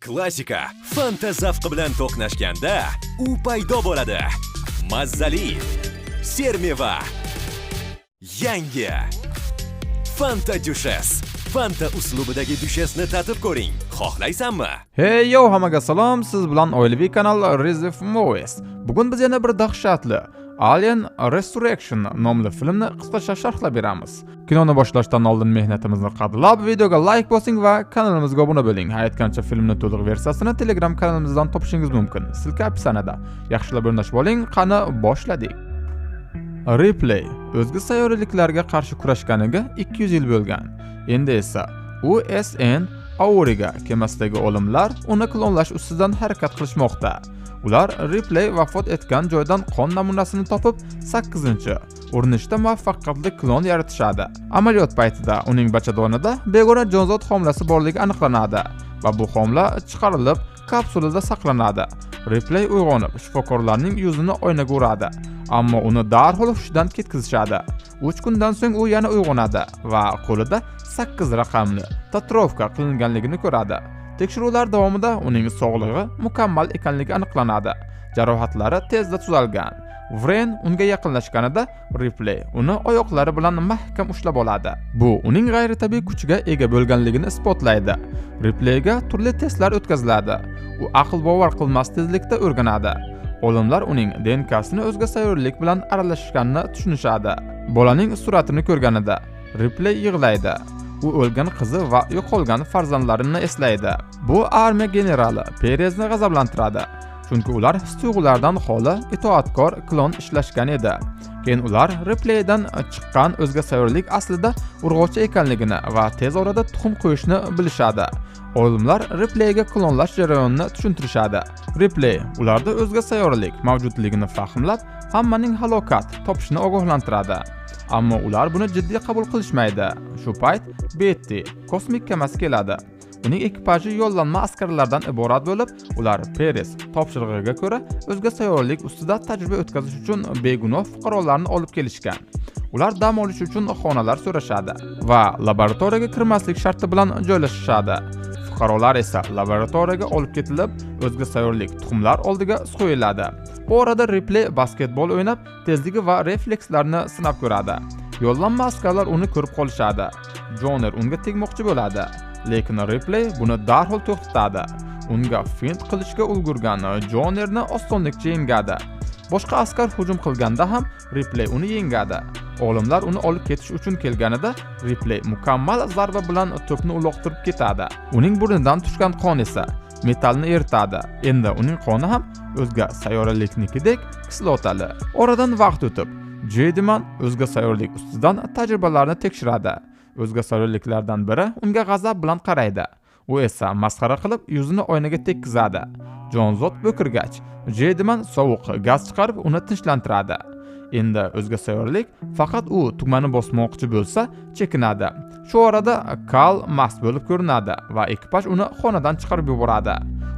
Klassika fanta zavqi bilan to'qnashganda u paydo bo'ladi. Mazzali, sermeva, yangi Fanta Duchess. Fanta uslubidagi Duchessni tatib ko'ring. Xohlaysanmi? Hey yo, hammaga salom. Siz bilan oilaviy kanal Rezif Movies. Bugun biz yana bir dahshatli Alien Resurrection nomli filmni qisqacha sharhlab beramiz. Kinoni boshlashdan oldin mehnatimizni qadrlab, videoga like bosing va kanalimizga obuna bo'ling. Aytgancha filmni to'liq versiyasini Telegram kanalimizdan topishingiz mumkin. Silka opsiyasida. Yaxshilab o'rnash bo'ling. Qani boshladik. Ripley o'zga sayyoraliklarga qarshi kurashganiga 200 yil bo'lgan. Endi esa USN Auriga kemasidagi olimlar uni klonlash ustidan harakat qilishmoqda. Ular Ripley vafot etgan joydan qon namunasini topib, 8-urinishda muvaffaqiyatli klon yaratishadi. Amaliyot paytida uning bachadonida begona jonzot homilasi borligi aniqlanadi va bu homila chiqarilib, kapsulada saqlanadi. Ripley uyg'onib, shifokorlarning yuzini oynaga uradi, ammo uni darhol hushidan ketkazishadi. 3 kundan so'ng u yana uyg'onadi va qo'lida 8 raqamli tatuirovka qilinganligini ko'radi. Tekshiruvlar davomida uning sog'lig'i mukammal ekanligi aniqlanadi. Jarohatlari tezda tuzalgan. Vren unga yaqinlashganida Ripley uni oyoqlari bilan mahkam ushlab oladi. Bu uning g'ayritabiiy kuchiga ega bo'lganligini isbotlaydi. Ripleyga turli testlar o'tkaziladi. U aql bovar qilmas tezlikda o'rganadi. Olimlar uning DNKsini o'zga sayyoralik bilan aralashganini tushunishadi. Bolaning suratini ko'rganida Ripley yig'laydi. U o'lgan qizi va yo'qolgan farzandlarini eslaydi. Bu armiya generali Perezni g'azablantiradi, chunki ular his-tuyg'ulardan xoli itoatkor klon ishlashgan edi. Keyin ular Ripleydan chiqqan o'zga sayyoralik aslida urg'ochi ekanligini va tez orada tuxum qo'yishni bilishadi. Olimlar Ripleyga klonlash jarayonini tushuntirishadi. Ripley ularda o'zga sayyoralik mavjudligini fahmlab, hammaning halokat topishini ogohlantiradi. Ammo ular buni jiddiy qabul qilishmaydi. Shu payt Betty kosmik kemasi keladi. Uning ekipaji yollanma askarlardan iborat bo'lib, ular Perez topshirig'iga ko'ra o'zga sayyoralik ustida tajriba o'tkazish uchun begunoh fuqarolarni olib kelishgan. Ular dam olish uchun xonalar so'rashadi va laboratoriyaga kirmaslik sharti bilan joylashishadi. Fuqarolar esa laboratoriyaga olib ketilib, o'zga sayyoralik tuxumlar oldiga qo'yiladi. Bu orada Ripley basketbol o'ynab, tezligi va reflekslarini sinab ko'radi. Yollanma askarlar uni ko'rib qolishadi. Joner unga tegmoqchi bo'ladi, lekin Ripley buni darhol to'xtatadi. Unga fint qilishga ulgurgan Jonerni osonlikcha yengadi. Boshqa askar hujum qilganda ham Ripley uni yengadi. Olimlar uni olib ketish uchun kelganida Ripley mukammal zarba bilan to'pni uloqtirib ketadi. Uning burnidan tushgan qon esa metallni eritadi. Endi uning qoni ham o'zga sayyoraliknikidek kislotali. Oradan vaqt o'tib, Jediman o'zga sayyoralik ustidan tajribalarni tekshiradi. O'zga sayyoraliklardan biri unga g'azab bilan qaraydi. U esa masxara qilib yuzini oynaga tekkizadi. Jonzot bo'kirgach, Jediman sovuq gaz chiqarib uni tinchlantiradi. Endi o'zga sayyoralik faqat u tugmani bosmoqchi bo'lsa chekinadi. Shu orada Kal mast bo'lib ko'rinadi va ekipaj uni xonadan chiqarib yuboradi.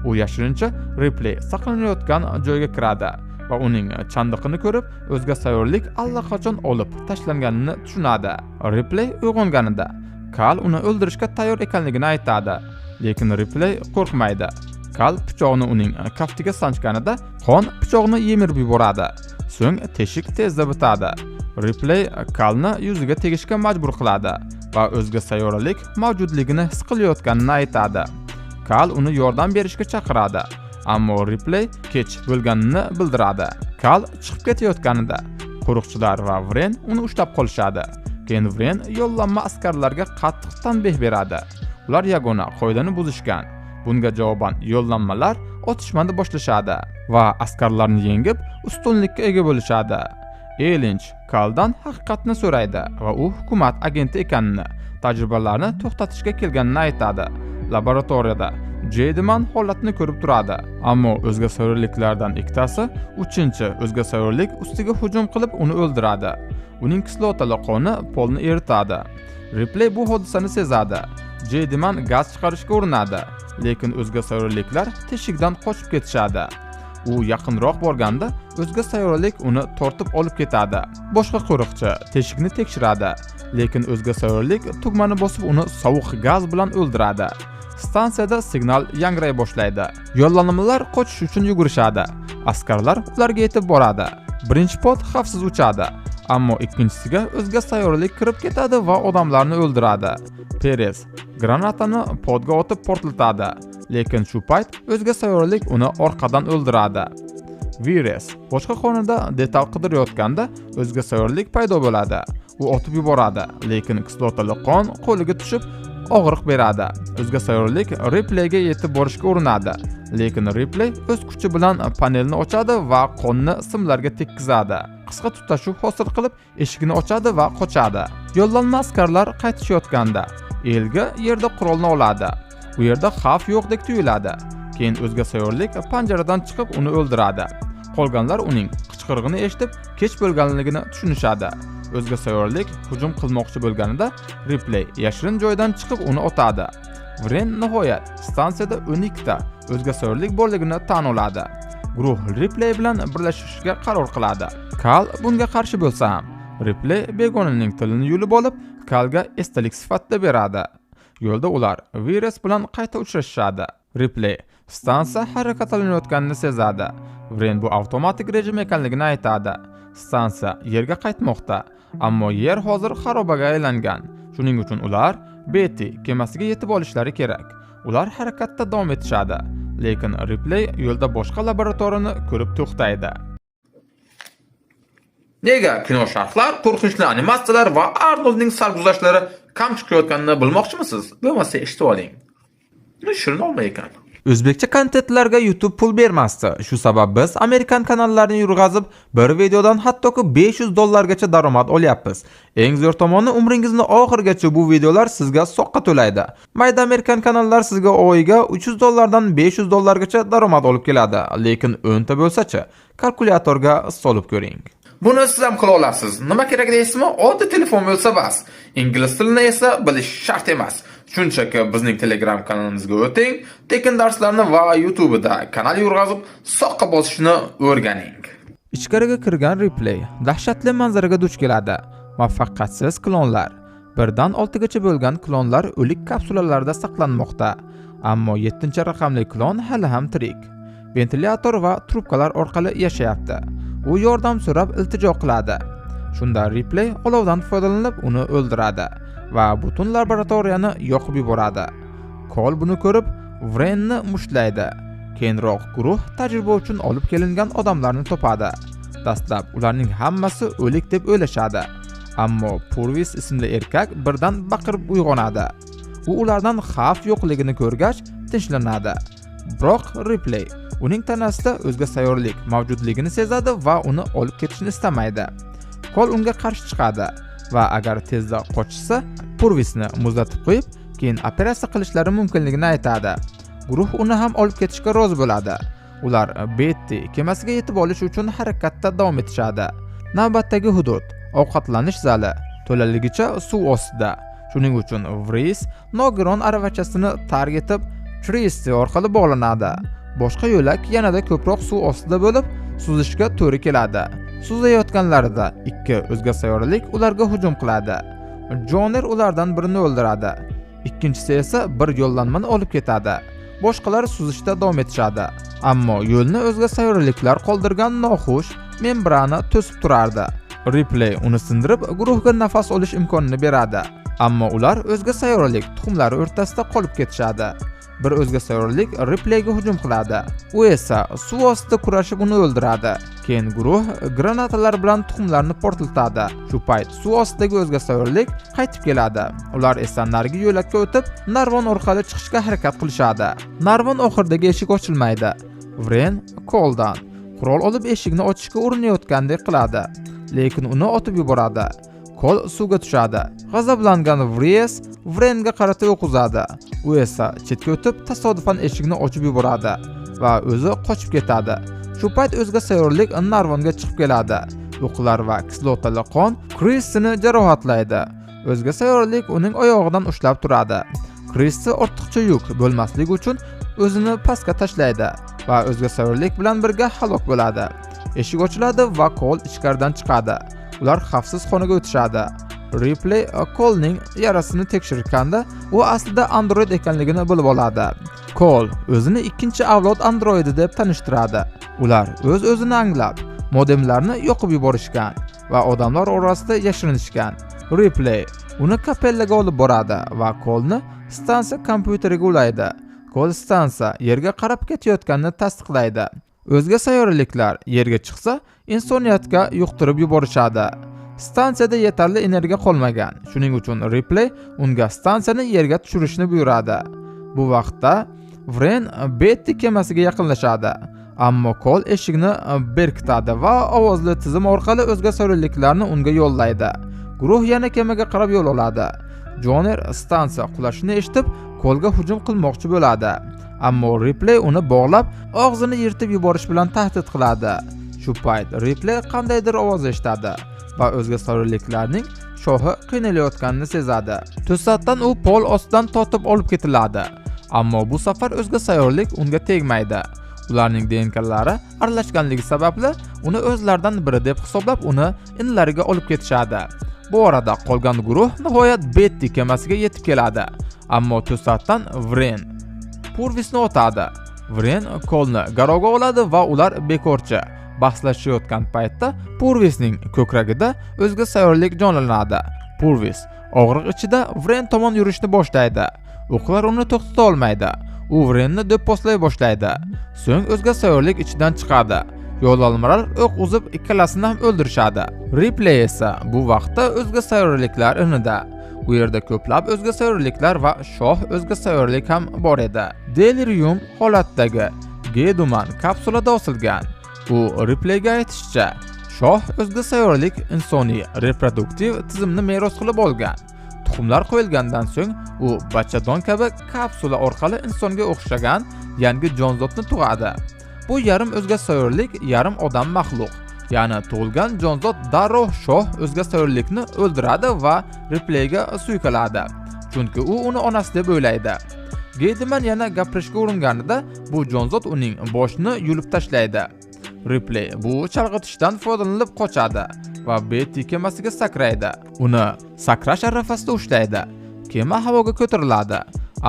U yashirincha Ripley saqlanayotgan joyga kiradi va uning chandiqini ko'rib, o'zga sayyoralik allaqachon olib tashlanganini tushunadi. Ripley uyg'onganida Kal uni o'ldirishga tayyor ekanligini aytadi, lekin Ripley qo'rqmaydi. Kal pichoqni uning kaftiga sanchganida qon pichoqni yemirib yuboradi. So'ng teshik tezda bitadi. Ripley Kalni yuziga tegishga majbur qiladi va o'zga sayyoralik mavjudligini his qilayotganini aytadi. Kal uni yordam berishga chaqiradi, ammo Ripley kech bo'lganini bildiradi. Kal chiqib ketayotganida qo'riqchilar va Vren uni ushlab qolishadi. Keyin Vren yollanma askarlarga qattiq tanbeh beradi. Ular yagona qoidani buzishgan. Bunga javoban yollanmalar otishmani boshlashadi va askarlarni yengib, ustunlikka ega bo'lishadi. Elinch Kaldan haqiqatni so'raydi va u hukumat agenti ekanini, tajribalarni to'xtatishga kelganini aytadi. Laboratoriyada Jediman holatni ko'rib turadi, ammo o'zga sayyorliklardan ikkitasi 3-o'zga sayyorlik ustiga hujum qilib uni o'ldiradi. Uning kislotali qoni polni eritadi. Ripley bu hodisani sezadi. Jediman gaz chiqarishga urinadi, lekin o'zga sayyorliklar teshikdan qochib ketishadi. U yaqinroq borganda o'zga sayyoralik uni tortib olib ketadi. Boshqa qo'riqchi teshikni tekshiradi, lekin o'zga sayyoralik tugmani bosib uni sovuq gaz bilan o'ldiradi. Stansiyada signal yangray boshlaydi. Yo'llanmalar qochish uchun yugurishadi. Askarlar ularga yetib boradi. Birinchi pod xavfsiz uchadi, ammo ikkinchisiga o'zga sayyoralik kirib ketadi va odamlarni o'ldiradi. Perez granatani podga otib portlatadi, lekin shu payt o'zga sayyoralik uni orqadan o'ldiradi. Vires boshqa xonada detal qidirayotganda o'zga sayyoralik paydo bo'ladi. U otib yuboradi, lekin kislotali qon qo'liga tushib og'riq beradi. O'zga sayyoralik Ripleyga yetib borishga urinadi, lekin Ripley o'z kuchi bilan panelni ochadi va qonni simlarga tekkizadi. Qisqa tutashuv hosil qilib, eshikni ochadi va qochadi. Yo'llanma askarlar qaytishayotganda Elga yerda qurolni oladi. U yerda xavf yo'qdek tuyuladi. Keyin o'zga sayyoralik panjaradan chiqib uni o'ldiradi. Qolganlar uning qichqirig'ini eshitib, kech bo'lganligini tushunishadi. O'zga sayyoralik hujum qilmoqchi bo'lganida Ripley yashirin joydan chiqib uni otadi. Vren nihoyat stansiyada 12 ta o'zga sayyoralik borligini tan oladi. Guruh Ripley bilan birlashishga qaror qiladi. Kal bunga qarshi bo'lsa ham, Ripley begonaning tilini yulib olib, Kalga esdalik sifatida beradi. Yo'lda ular Vires bilan qayta uchrashishadi. Ripley stansiya harakatlanayotganini sezadi. Vren bu avtomatik rejim ekanligini aytadi. Stansiya yerga qaytmoqda, ammo yer hozir xarobaga aylangan. Shuning uchun ular Betty kemasiga yetib olishlari kerak. Ular harakatda davom etishadi, lekin Ripley yo'lda boshqa laboratoriyani ko'rib to'xtaydi. Nega kino sharhlar, qo'rqinchli animatsiyalar va Arnoldning sarguzashtlari kam chiqayotganini bilmoqchimisiz? Bo'lmasa eshitib oling. Shirin olma ekan. O'zbekcha kontentlarga YouTube pul bermasdi. Shu sabab biz Amerikan kanallarni yurg'azib, bir videodan hattoki $500 gacha daromad olyapmiz. Eng zo'r tomoni, umringizni oxirigacha bu videolar sizga soqqa to'laydi. Mayda Amerikan kanallar sizga oyiga $300 dan $500 gacha daromad olib keladi, lekin 10 ta bo'lsa-chi, kalkulyatorga solib ko'ring. Buni siz ham qila olasiz. Nima kerak deysizmi? Oddiy telefon bo'lsa bas. Ingliz tilini esa bilish shart emas. Shunchaki bizning Telegram kanalimizga o'ting, tekin darslarni va YouTube'da kanal yurg'azib, soqqa bosishni o'rganing. Ichkariga kirgan Ripley dahshatli manzaraga duch keladi. Muvaffaqiyatsiz klonlar. 1 dan 6 gacha bo'lgan klonlar o'lik kapsulalarda saqlanmoqda, ammo 7-raqamli klon hali ham tirik. Ventilyator va trubkalar orqali yashayapti. U yordam so'rab iltijo qiladi. Shunda Ripley olovdan foydalanib uni o'ldiradi va butun laboratoriyani yoqib yuboradi. Kol buni ko'rib, Vrenni mushlaydi. Keyinroq guruh tajriba uchun olib kelingan odamlarni topadi. Dastlab ularning hammasi o'lik deb o'ylashadi. Ammo Purvis ismli erkak birdan baqirib uyg'onadi. U ulardan xavf yo'qligini ko'rgach, tinchlanadi. Biroq Ripley uning tanasida o'zga sayyoralik mavjudligini sezadi va uni olib ketishni istamaydi. Kol unga qarshi chiqadi va agar tezda qochsa, Purvisni muzlatib qo'yib, keyin operatsiya qilishlari mumkinligini aytadi. Guruh uni ham olib ketishga rozi bo'ladi. Ular Betty kemasiga yetib olish uchun harakatda davom etishadi. Navbatdagi hudud ovqatlanish zali, to'laligicha suv ostida. Shuning uchun Vries nogiron aravachasini tark etib, Tracy orqali bog'lanadi. Boshqa yo'lak yanada ko'proq suv ostida bo'lib, suzishga to'g'ri keladi. Suzayotganlarida ikki o'zga sayyoralik ularga hujum qiladi. Joner ulardan birini o'ldiradi. Ikkinchisi esa bir yo'llanmani olib ketadi. Boshqalar suzishda davom etishadi. Ammo yo'lni o'zga sayyoraliklar qoldirgan noxush membrana to'sib turardi. Ripley uni sindirib, guruhga nafas olish imkonini beradi. Ammo ular o'zga sayyoralik tuxumlari o'rtasida qolib ketishadi. Bir o'zga sayyoralik Ripleyga hujum qiladi. U esa suv ostida kurashib uni o'ldiradi. Keyin guruh granatalar bilan tuxumlarni portlatadi. Shu payt suv ostidagi o'zga sayyoralik qaytib keladi. Ular esa narigi yo'lakka o'tib, narvon orqali chiqishga harakat qilishadi. Narvon oxiridagi eshik ochilmaydi. Vren Koldan qurol olib eshikni ochishga urinayotgandek qiladi, lekin uni otib yuboradi. Kol suvga tushadi. G'azablangan Vries Vrenga qarata o'q uzadi. U esa chetga o'tib, tasodifan eshikni ochib yuboradi va o'zi qochib ketadi. Shu payt o'zga sayyoralik narvonga chiqib keladi. O'qlar va kislotali qon Chrisni jarohatlaydi. O'zga sayyoralik uning oyog'idan ushlab turadi. Chris ortiqcha yuk bo'lmasligi uchun o'zini pastga tashlaydi va o'zga sayyoralik bilan birga halok bo'ladi. Eshik ochiladi va Kol ichkaridan chiqadi. Ular xavfsiz xonaga o'tishadi. Ripley Cole'ning yarasini tekshirganda u aslida android ekanligini bilib oladi. Cole o'zini ikkinchi avlod androidi deb tanishtiradi. Ular o'z-o'zini anglab, modemlarni yoqib yuborishgan va odamlar orasida yashirinishgan. Ripley uni kapellaga olib boradi va Cole'ni stansiya kompyuteriga ulaydi. Cole stansiya yerga qarab ketayotganini tasdiqlaydi. O'zga sayyoraliklar yerga chiqsa, insoniyatga yuqtirib yuborishadi. Stansiyada yetarli energiya qolmagan. Shuning uchun Ripley unga stansiyani yerga tushirishni buyuradi. Bu vaqtda Wren Betty kemasiga yaqinlashadi. Ammo Cole eshikni berkitadi va ovozli tizim orqali o'zga sayyoraliklarni unga yo'llaydi. Guruh yana kemaga qarab yo'l oladi. Joner stansiya qulashini eshitib, Cole'ga hujum qilmoqchi bo'ladi. Ammo Ripley uni bog'lab, og'zini yirtib yuborish bilan tahdid qiladi. Shu payt Ripley qandaydir ovoz eshitadi va o'zga sayyoraliklarning shohi qiynalayotganini sezadi. To'satdan u pol ostidan tortib olib ketiladi. Ammo bu safar o'zga sayyoralik unga tegmaydi. Ularning DNKlari aralashganligi sababli uni o'zlaridan biri deb hisoblab uni inlariga olib ketishadi. Bu orada qolgan guruh nihoyat Betty kemasiga yetib keladi. Ammo to'satdan Wren Purvisni otadi. Wren Cole'ni garovga oladi va ular bekorchi bahslashayotgan paytda Purvisning ko'kragida o'zga sayyoralik jonlanadi. Purvis og'riq ichida Wren tomon yurishni boshlaydi. O'qlar uni to'xtata olmaydi. U Wrenni do'pposlay boshlaydi. So'ng o'zga sayyoralik ichidan chiqadi. Yo'lolmalar o'q uzib ikkalasini ham o'ldirishadi. Ripley esa bu vaqtda o'zga sayyoraliklar inida. Bu yerda ko'plab o'zga sayyoraliklar va shoh o'zga sayyoralik ham bor edi. Delirium holatdagi Geduman kapsulada osilgan. U Ripleyga aytishicha, shoh o'zga sayyoralik insoniy reproduktiv tizimni meros qilib olgan. Tuxumlar qo'yilgandan so'ng u bachadon kabi kapsula orqali insonga o'xshagan yangi jonzotni tug'adi. Bu yarim o'zga sayyoralik, yarim odam maxluq. Ya'ni tug'ilgan jonzot darrov shoh o'zga sayyoralikni o'ldiradi va Ripleyga suykaladi. Chunki u uni onasi deb o'ylaydi. Geydiman yana gapirishga uringanida bu jonzot uning boshini yulib tashlaydi. Ripley bu chalg'itishdan foydalanib qochadi va Betty kemasiga sakraydi. Uni sakrash arafasida ushlaydi. Kema havoga ko'tariladi.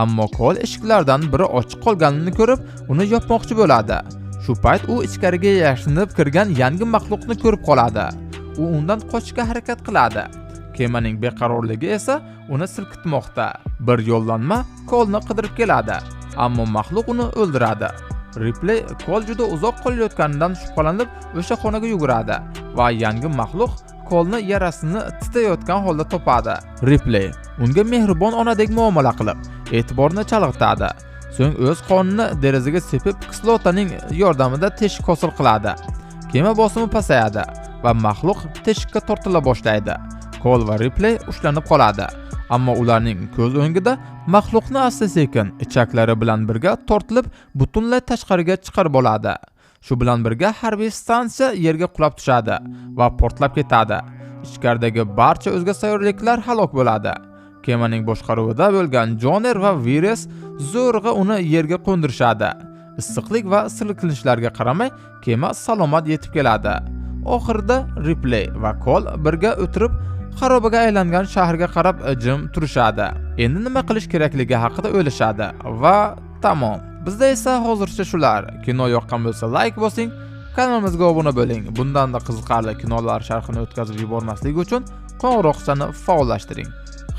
Ammo Cole eshiklardan biri ochiq qolganini ko'rib, uni yopmoqchi bo'ladi. Shu payt u ichkariga yashinib kirgan yangi maxluqni ko'rib qoladi. U undan qochishga harakat qiladi. Kemaning beqarorligi esa uni silkitmoqda. Bir yo'llanma Cole'ni qidirib keladi, ammo maxluq uni o'ldiradi. Ripley Cole juda uzoq qolayotganidan shubhalanib o'sha xonaga yuguradi va yangi maxluq Cole'ni yarasini titayotgan holda topadi. Ripley unga mehribon onadek muomala qilib, e'tiborni chalg'itadi. So'ng o'z qonini derazaga sepib, kislotaning yordamida teshik hosil qiladi. Kema bosimi pasayadi va maxluq teshikka tortila boshlaydi. Cole va Ripley ushlanib qoladi. Ammo ularning ko'z o'ngida maxluqni asta-sekin ichaklari bilan birga tortilib, butunlay tashqariga chiqarib oladi. Shu bilan birga harbiy stansiya yerga qulab tushadi va portlab ketadi. Ichkaridagi barcha o'zga sayyoraliklar halok bo'ladi. Kemaning boshqaruvida bo'lgan Joner va Wires zo'rg'a uni yerga qo'ndirishadi. Issiqlik va silkinishlarga qaramay, kema salomat yetib keladi. Oxirida Ripley va Cole birga o'tirib xarobaga aylangan shaharga qarab jim turishadi. Endi nima qilish kerakligi haqida o'ylashadi va tamom. Bizda esa hozircha shular. Kino yoqqan bo'lsa like bosing, kanalimizga obuna bo'ling. Bundan-da qiziqarli kinolar sharhini o'tkazib yubormaslik uchun qo'ng'iroqchani faollashtiring.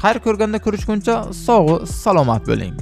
Xayr ko'rganda ko'rishguncha sog' salomat bo'ling.